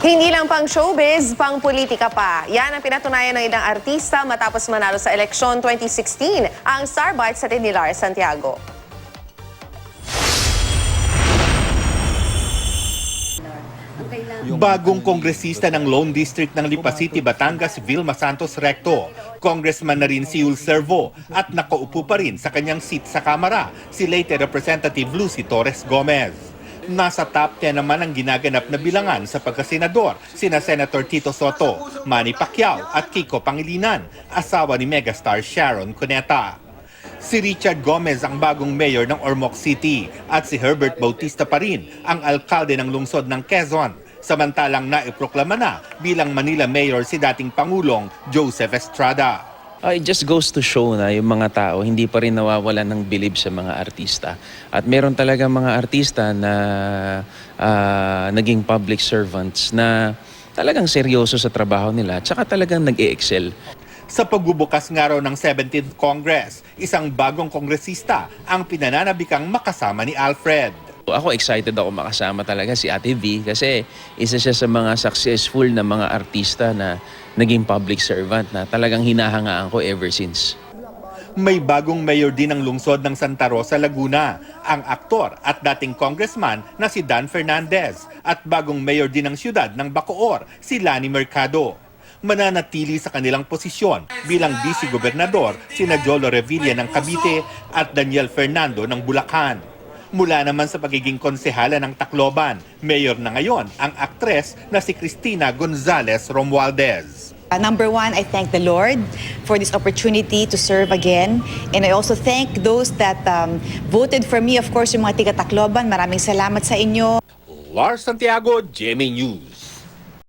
Hindi lang pang showbiz, pang politika pa. Yan ang pinatunayan ng ilang artista matapos manalo sa eleksyon 2016, ang Starbite sa Tinilar, Santiago. Bagong kongresista ng Lone District ng Lipa City, Batangas, Vilma Santos Recto. Congressman na rin si Yul Servo at nakaupo pa rin sa kanyang seat sa Kamara si late Representative Lucy Torres Gomez. Nasa top 10 naman ang ginaganap na bilangan sa pagkasenador sina Senator Tito Soto, Manny Pacquiao at Kiko Pangilinan, asawa ni megastar Sharon Cuneta. Si Richard Gomez ang bagong mayor ng Ormoc City at si Herbert Bautista pa rin ang alkalde ng lungsod ng Quezon. Samantalang naiproklama na bilang Manila Mayor si dating Pangulong Joseph Estrada. It just goes to show na yung mga tao hindi pa rin nawawalan ng bilib sa mga artista. At meron talaga mga artista na naging public servants na talagang seryoso sa trabaho nila at saka talagang nag-e-excel. Sa pagbubukas nga raw ng 17th Congress, isang bagong kongresista ang pinananabikang makasama ni Alfred. Ako excited ako makasama talaga si Ate V kasi isa siya sa mga successful na mga artista na naging public servant na talagang hinahangaan ko ever since. May bagong mayor din ng lungsod ng Santa Rosa, Laguna, ang aktor at dating congressman na si Dan Fernandez at bagong mayor din ng siyudad ng Bacoor, si Lani Mercado. Mananatili sa kanilang posisyon bilang vice-gobernador sina Jolo Revilla ng Cavite at Daniel Fernando ng Bulacan. Mula naman sa pagiging konsehala ng Tacloban, mayor na ngayon ang aktres na si Cristina Gonzalez Romualdez. Number one, I thank the Lord for this opportunity to serve again. And I also thank those that voted for me, of course, yung mga tiga Tacloban. Maraming salamat sa inyo. Lars Santiago, GMA News.